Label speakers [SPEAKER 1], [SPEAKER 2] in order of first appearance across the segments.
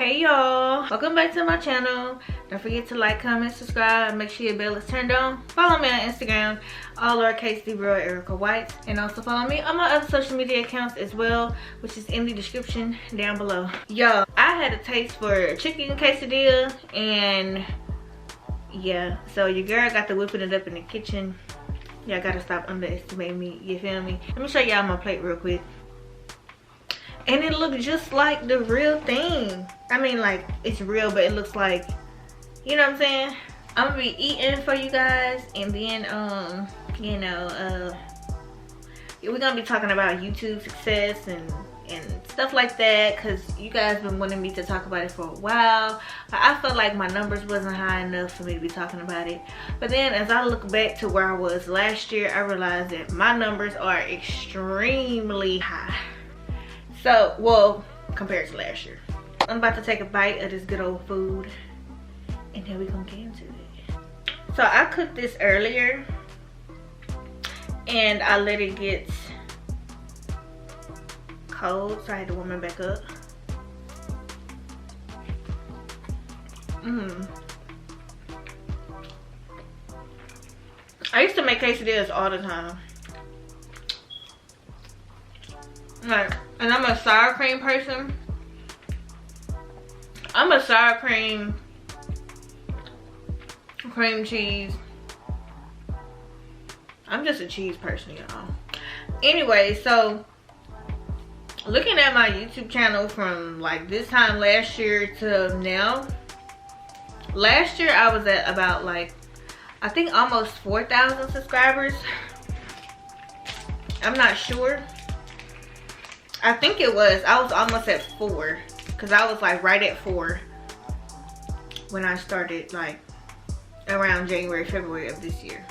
[SPEAKER 1] Hey y'all, welcome back to my channel. Don't forget to like, comment, subscribe, and make sure your bell is turned on. Follow me on Instagram, all lowercase d bro Erica White, and also follow me on my other social media accounts as well, which is in the description down below. Yo, I had a taste for chicken quesadilla, and yeah, so your girl got to whipping it up in the kitchen. Y'all gotta stop underestimating me, you feel me? Let me show y'all my plate real quick. And it looks just like the real thing. I mean, like, it's real, but it looks like, you know what I'm saying? I'm gonna be eating for you guys, and then you know, we're gonna be talking about YouTube success and stuff like that, because you guys been wanting me to talk about it for a while, but I felt like my numbers wasn't high enough for me to be talking about it. But then as I look back to where I was last year, I realized that my numbers are extremely high. So, well, compared to last year. I'm about to take a bite of this good old food, and then we're gonna get into it. So I cooked this earlier, and I let it get cold, so I had to warm it back up. I used to make quesadillas all the time. Like, and I'm a sour cream person. I'm a sour cream, cream cheese. I'm just a cheese person, y'all. Anyway, so looking at my YouTube channel from like this time last year to now. Last year I was at about like, I think almost 4,000 subscribers. I'm not sure. I think it was. I was almost at 4, because I was like right at 4 when I started, like around January, February of this year.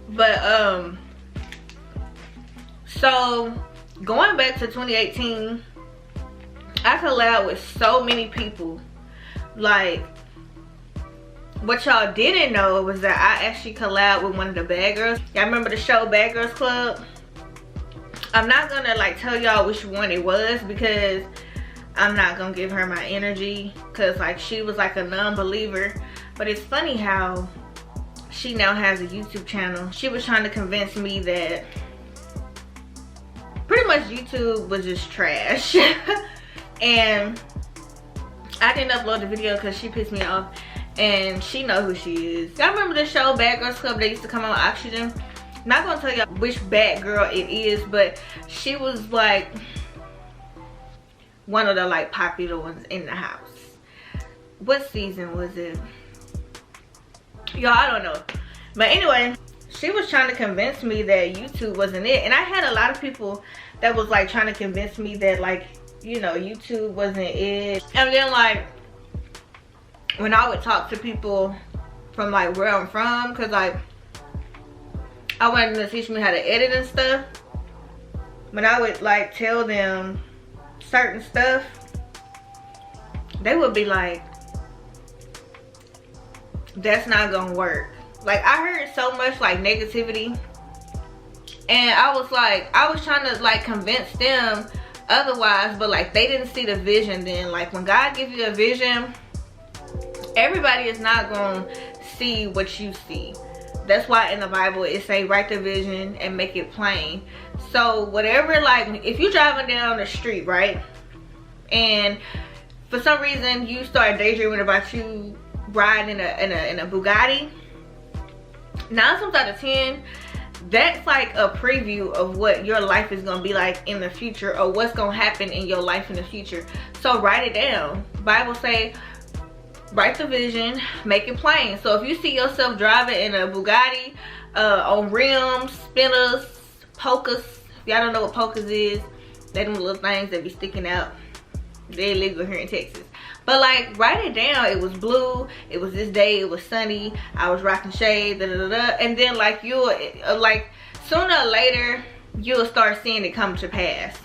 [SPEAKER 1] But so going back to 2018, I collabed with so many people. Like, what y'all didn't know was that I actually collabed with one of the bad girls. Y'all remember the show Bad Girls Club? I'm not gonna like tell y'all which one it was, because I'm not gonna give her my energy, because like she was like a non-believer. But it's funny how she now has a YouTube channel. She was trying to convince me that pretty much YouTube was just trash. And I didn't upload the video because she pissed me off. And she know who she is. Y'all remember the show Bad Girls Club? They used to come on Oxygen. I'm not gonna tell y'all which bad girl it is, but she was like one of the like popular ones in the house. What season was it? Y'all, I don't know. But anyway, she was trying to convince me that YouTube wasn't it. And I had a lot of people that was like trying to convince me that, like, you know, YouTube wasn't it. And then like, when I would talk to people from like where I'm from, because like I wanted them to teach me how to edit and stuff, when I would like tell them certain stuff, they would be like, that's not gonna work. Like, I heard so much like negativity, and I was like, I was trying to like convince them otherwise, but like they didn't see the vision then. Like, when God gives you a vision, everybody is not gonna see what you see. That's why in the Bible it say write the vision and make it plain. So whatever, like if you driving down the street, right, and for some reason you start daydreaming about you riding in a Bugatti, 9 times out of 10 that's like a preview of what your life is gonna be like in the future, or what's gonna happen in your life in the future. So write it down. Bible say, write the vision, make it plain. So if you see yourself driving in a Bugatti on rims, spinners, polkas. If y'all don't know what polkas is, they them little things that be sticking out. They're illegal here in Texas. But like, write it down. It was blue, it was this day, it was sunny, I was rocking shades, and then like you'll like sooner or later you'll start seeing it come to pass.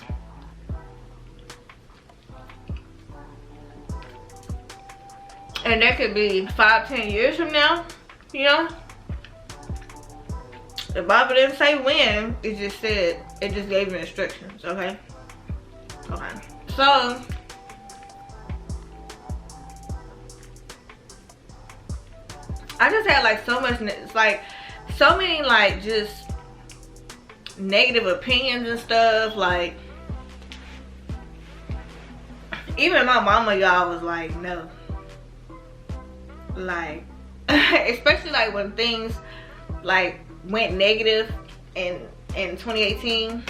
[SPEAKER 1] And that could be 5-10 years from now, you know. The Bible didn't say when, it just said It just gave me instructions, okay? Okay. So I just had like so much, like so many like just negative opinions and stuff. Like even my mama, y'all, was like, no. Like especially like when things like went negative in 2018.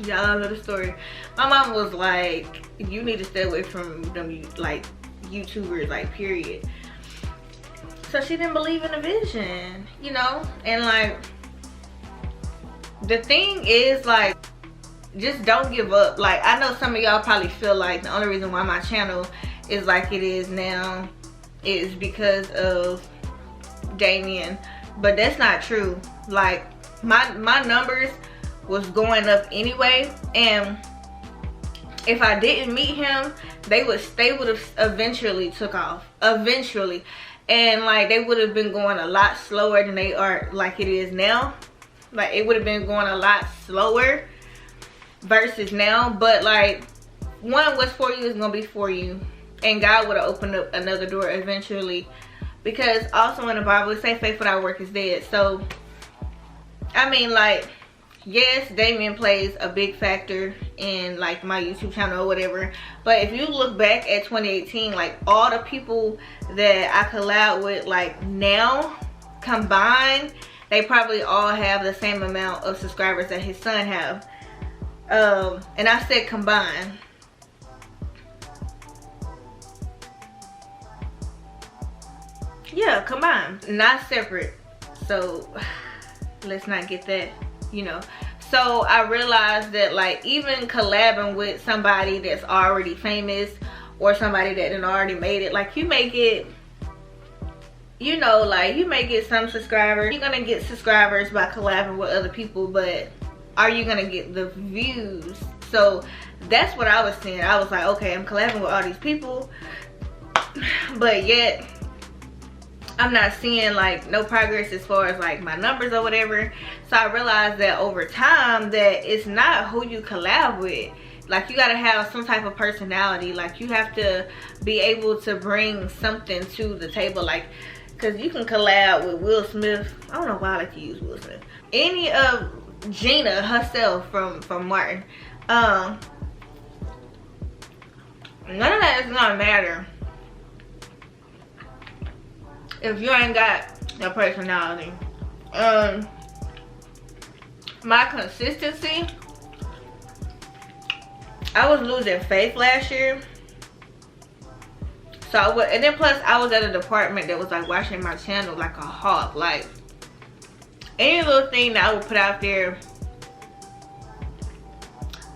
[SPEAKER 1] Y'all know the story. My mom was like, you need to stay away from them like YouTubers, like, period. So she didn't believe in the vision, you know? And like the thing is, like, just don't give up. Like, I know some of y'all probably feel like the only reason why my channel is like it is now is because of Damien, but that's not true. Like my numbers was going up anyway, and if I didn't meet him, they would have eventually took off, eventually, and like they would have been going a lot slower than they are like it is now. Like it would have been going a lot slower versus now. But like, what's for you is gonna be for you, and God would have opened up another door eventually, because also in the Bible it says faith without work is dead. So I mean, like, yes, Damien plays a big factor in like my YouTube channel or whatever, but if you look back at 2018, like all the people that I collab with like now combined, they probably all have the same amount of subscribers that his son have. And I said combined. Yeah, combined, not separate. So let's not get that, you know. So I realized that like even collabing with somebody that's already famous or somebody that done already made it, like you may get, you know, like you may get some subscribers. You're gonna get subscribers by collabing with other people, but are you gonna get the views? So that's what I was saying. I was like, okay, I'm collabing with all these people, but yet I'm not seeing like no progress as far as like my numbers or whatever. So I realized that over time that it's not who you collab with. Like you gotta have some type of personality. Like you have to be able to bring something to the table. Like, cause you can collab with Will Smith. I don't know why I like to use Will Smith. Any of Gina herself from Martin. None of that is gonna matter if you ain't got your personality. My consistency, I was losing faith last year. So and then plus I was at a department that was like watching my channel like a hawk. Like any little thing that I would put out there,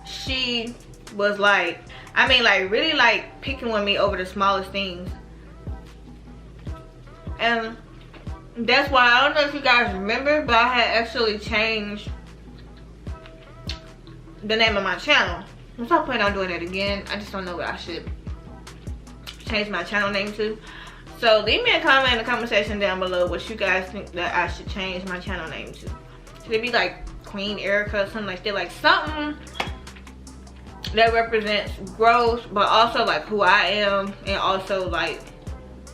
[SPEAKER 1] she was like, I mean, like really like picking with me over the smallest things. And that's why, I don't know if you guys remember, but I had actually changed the name of my channel. I'm not planning on doing that again. I just don't know what I should change my channel name to. So leave me a comment in the comment section down below what you guys think that I should change my channel name to. Should it be like Queen Erica or something like that? Like something that represents growth, but also like who I am, and also like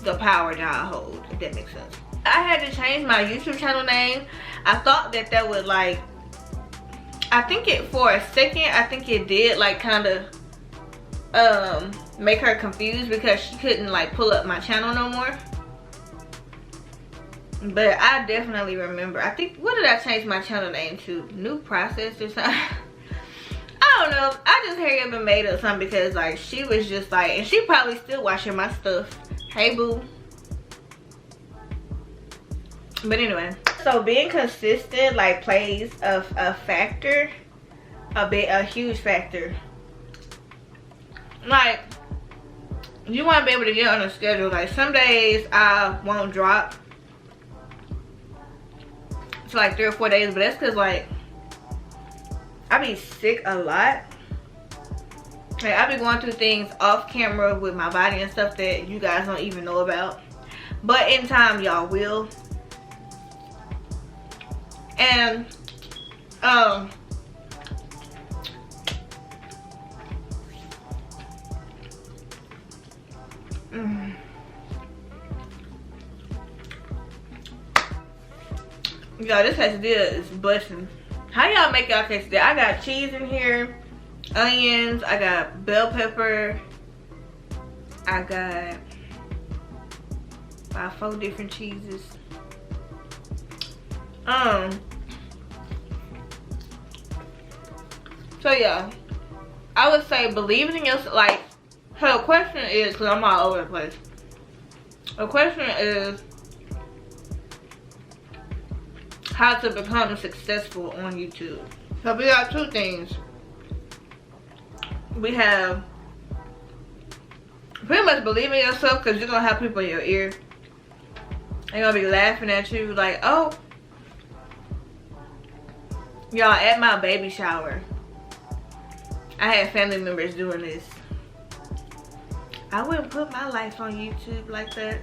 [SPEAKER 1] the power that I hold, if that makes sense. I had to change my YouTube channel name. I thought that would like, I think it, for a second, I think it did like kind of make her confused because she couldn't like pull up my channel no more. But I definitely remember, I think, what did I change my channel name to? New Process or something? I don't know. I just hurry up and made up something because like she was just like, and she probably still watching my stuff. Hey boo. But anyway, so being consistent like plays a factor, a huge factor. Like you want to be able to get on a schedule. Like some days I won't drop for like 3 or 4 days, but that's because like I be sick a lot. Like I be going through things off camera with my body and stuff that you guys don't even know about, but in time y'all will. And Y'all, this quesadilla is busting. How y'all make y'all quesadilla? I got cheese in here, onions, I got bell pepper, I got about 4 different cheeses. So yeah, I would say believing in yourself. Like, so the question is, because I'm all over the place. The question is how to become successful on YouTube. So we got 2 things. We have pretty much believe in yourself, because you're gonna have people in your ear. They're gonna be laughing at you like, oh, y'all, at my baby shower, I had family members doing this. I wouldn't put my life on YouTube like that.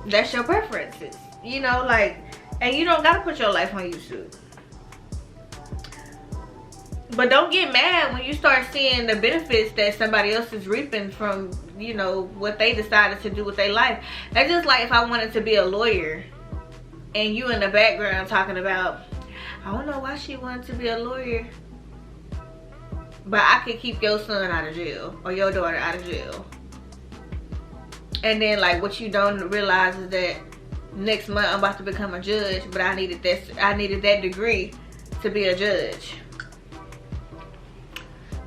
[SPEAKER 1] That's your preferences, you know, like, and you don't gotta put your life on YouTube. But don't get mad when you start seeing the benefits that somebody else is reaping from, you know, what they decided to do with their life. That's just like if I wanted to be a lawyer and you in the background talking about, I don't know why she wanted to be a lawyer, but I could keep your son out of jail or your daughter out of jail. And then, like, what you don't realize is that next month I'm about to become a judge, but I needed that degree to be a judge.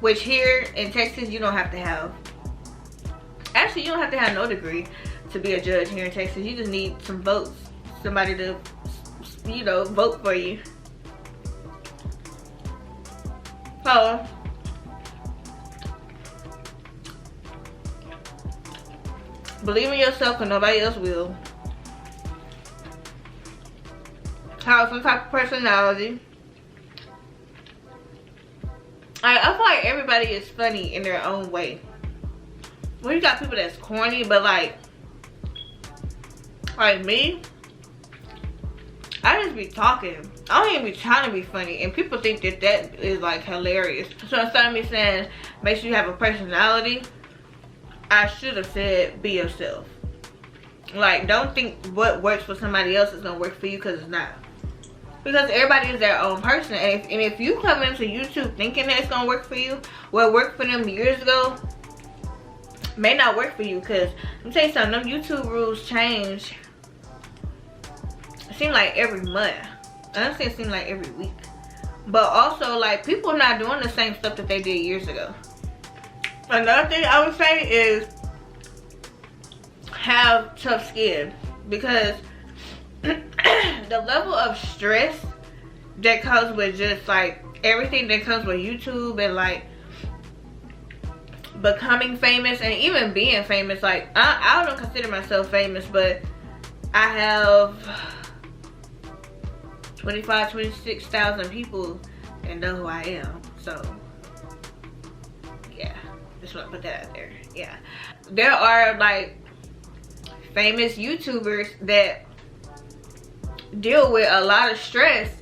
[SPEAKER 1] Which here in Texas, you don't have to have. Actually, you don't have to have no degree to be a judge here in Texas. You just need some votes. Somebody to, you know, vote for you. So, believe in yourself because nobody else will. Have some type of personality. I feel like everybody is funny in their own way. Well, you got people that's corny, but like me, I just be talking. I don't even be trying to be funny, and people think that that is like hilarious. So instead of me saying make sure you have a personality, I should have said be yourself. Like, don't think what works for somebody else is gonna work for you, because it's not. Because everybody is their own person, and if you come into YouTube thinking that it's gonna work for you, what worked for them years ago may not work for you. Because let me tell you something, them YouTube rules change. It seems like every month. I don't say it seems like every week, but also like people are not doing the same stuff that they did years ago. Another thing I would say is have tough skin, because the level of stress that comes with just like everything that comes with YouTube and like becoming famous and even being famous. Like I don't consider myself famous, but I have 26,000 people that know who I am. So yeah, just want to put that out there. Yeah, there are like famous YouTubers that deal with a lot of stress.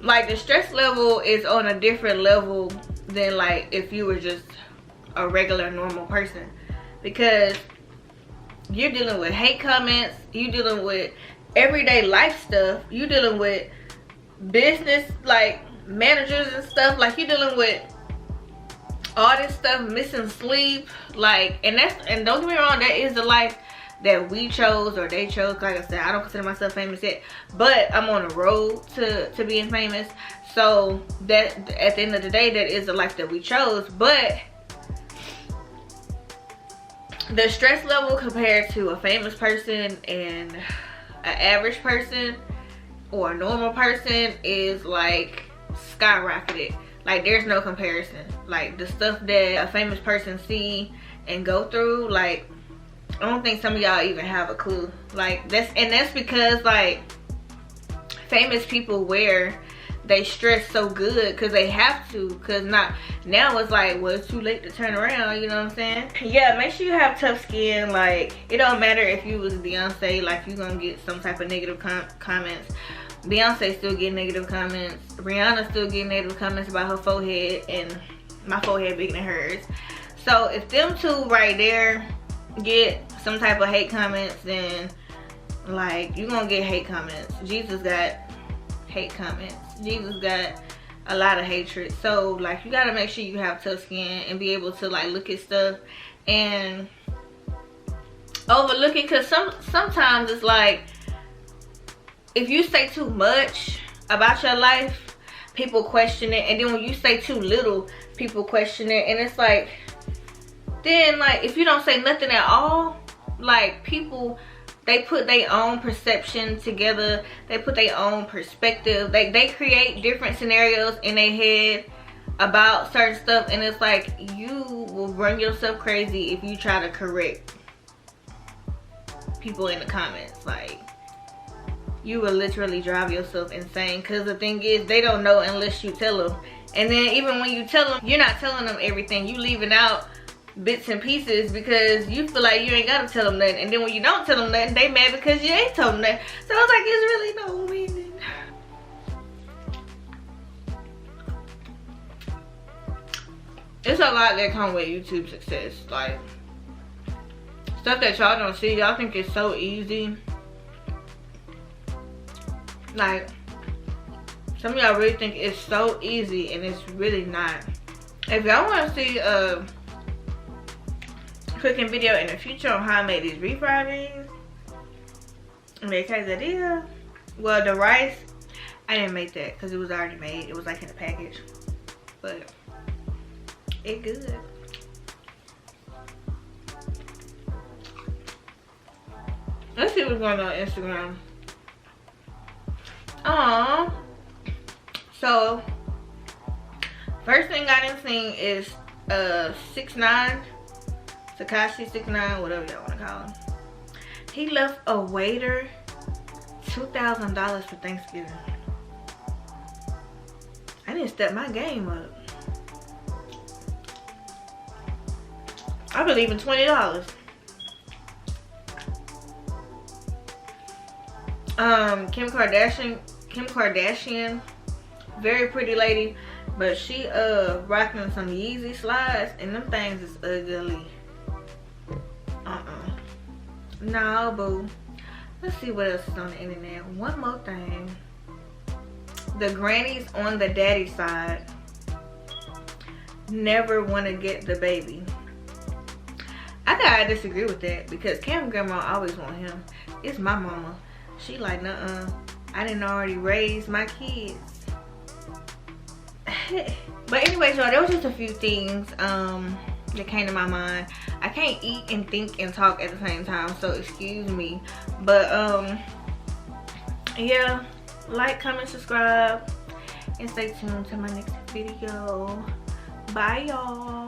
[SPEAKER 1] Like the stress level is on a different level than like if you were just a regular normal person, because you're dealing with hate comments, you dealing with everyday life stuff, you dealing with business like managers and stuff, like you're dealing with all this stuff, missing sleep, like, and don't get me wrong, that is the life that we chose or they chose. Like I said, I don't consider myself famous yet, but I'm on the road to being famous. So that at the end of the day, that is the life that we chose. But the stress level compared to a famous person and an average person or a normal person is like skyrocketed. Like there's no comparison. Like the stuff that a famous person see and go through, like I don't think some of y'all even have a clue. Like that's because like famous people they stress so good because they have to, because now it's like, well, it's too late to turn around, you know what I'm saying? Yeah, make sure you have tough skin. Like it don't matter if you was Beyonce, like you gonna get some type of negative comments. Beyonce still get negative comments. Rihanna still get negative comments about her forehead, and my forehead bigger than hers. So if them two right there get some type of hate comments, then Like, you're gonna get hate comments. Jesus got hate comments. Jesus got a lot of hatred. So like, you gotta make sure you have tough skin and be able to like look at stuff and overlooking, because sometimes it's like, if you say too much about your life, people question it, and then when you say too little, people question it. And it's like, then like, if you don't say nothing at all, like, people, they put their own perception together, they put their own perspective, they create different scenarios in their head about certain stuff, and it's like, you will run yourself crazy if you try to correct people in the comments. Like, you will literally drive yourself insane, because the thing is, they don't know unless you tell them. And then even when you tell them, you're not telling them everything, you leaving out bits and pieces because you feel like you ain't gotta tell them nothing. And then when you don't tell them nothing, they mad because you ain't told them nothing. So I was like, it's really no meaning. It's a lot that come with YouTube success. Like, stuff that y'all don't see. Y'all think it's so easy. Like, some of y'all really think it's so easy, and it's really not. If y'all want to see a cooking video in the future on how I made these refried beans and the quesadilla, well, the rice, I didn't make that because it was already made. It was like in a package, but it good. Let's see what's going on Instagram. So first thing I done seen is 6ix9ine, Tekashi 6ix9ine, whatever y'all want to call him. He left a waiter $2,000 for Thanksgiving. I need to step my game up. I believe in $20. Kim Kardashian, very pretty lady, but she rocking some Yeezy slides, and them things is ugly. No, boo. Let's see what else is on the internet. One more thing. The grannies on the daddy side never want to get the baby. I gotta disagree with that, because Cam's grandma always want him. It's my mama. She like, nuh-uh, I didn't already raise my kids. But anyways, y'all, there was just a few things that came to my mind. I can't eat and think and talk at the same time, so excuse me. But yeah, like, comment, subscribe, and stay tuned to my next video. Bye, y'all.